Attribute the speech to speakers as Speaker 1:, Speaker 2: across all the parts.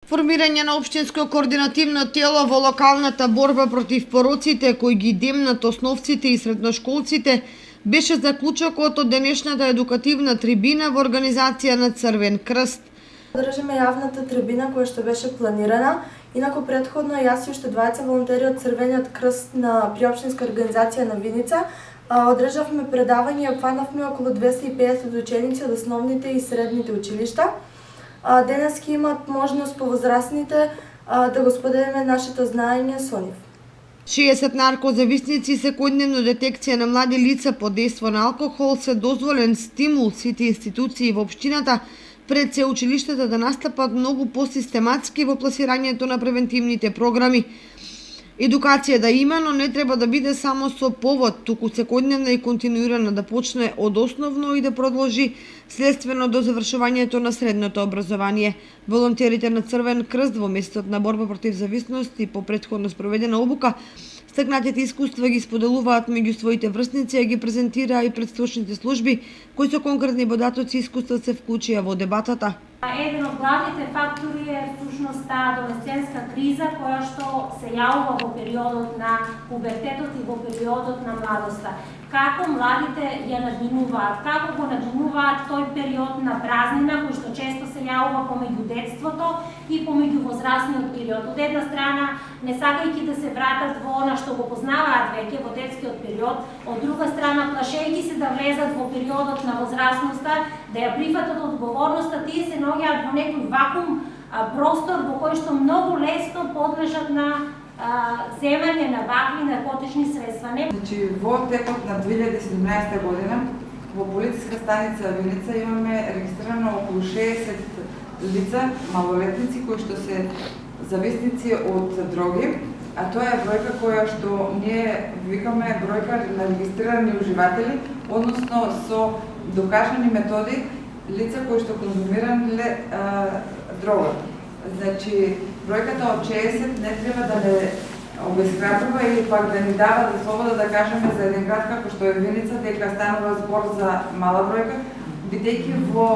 Speaker 1: Формирање на општинско координативно тело во локалната борба против пороците кои ги демнат основците и средношколците беше заклучокот од денешната едукативна трибина во организација на Црвен крст.
Speaker 2: Одржаме јавната трибина која што беше планирана. Инаку претходно јас и уште двајца волонтери од Црвениот крст на приопштинска организација на Виница одржавме предавање и опфанавме околу 250 ученици од основните и средните училишта. Денес ќе имат можност повозрасните да го споделиме нашето знаење со нив.
Speaker 1: 60 наркозависници секојдневно детекција на млади лица под дејство на алкохол се дозволен стимул сите институции во општината пред се училиштата да настапат многу посистематски во пласирањето на превентивните програми. Едукација да има, но не треба да биде само со повод, туку секојдневна и континуирана да почне од основно и да продолжи следствено до завршувањето на средното образование. Волонтерите на Црвен крст во месецот на борба против зависност и по претходно спроведена обука стакнатите искуства ги споделуваат меѓу своите врсници, а ги презентираа и пред стручните служби, кои со конкретни податоци и искуства се вклучија во дебатата.
Speaker 3: Еден од главните фактори е всушност таа адолесцентска криза која што се јавува во периодот на пубертетот и во периодот на младоста. Како младите ја надминуваат, како го надминуваат тој период на празнина кој што често се јавува помеѓу детството и помеѓу возрастниот период. Од една страна, не сакајќи да се вратат во она што го познаваат веќе во детскиот период, од друга страна плашејќи се да влезат во периодот на возрастноста, да ја прифатат одговорноста, тие се наоѓаат во некој вакуум простор во кој што многу лесно подлежат на земање на вакви наркотични средства.
Speaker 4: Значи, во текот на 2017 година во полициска станица Виница имаме регистрирано околу 60 лица, малолетници кои што се зависници од дроги, а тоа е бројка која што ние викаме бројка на регистрирани уживатели, односно со докажани методи лица кои што конзумирале дрога. Значи, бројката од 60 не треба да не обесхрабрува или пак да ни дава да слобода да кажеме за еден град како што е Виница дека станува збор за мала бројка, бидејќи во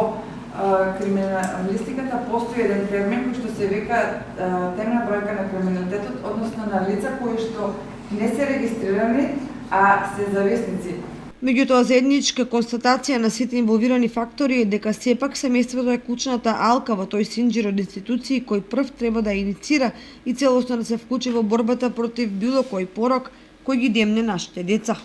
Speaker 4: криминалистиката постои еден термин кој што се вика темна бројка на криминалитетот, односно на лица кои што не се регистрирани, а се зависници.
Speaker 1: Меѓутоа, заедничка констатација на сите инволвирани фактори е дека сепак семејството е клучната алка во тој синџир од институции кој прв треба да иницира и целосно да се вклучи во борбата против било кој порок кој ги демне нашите деца.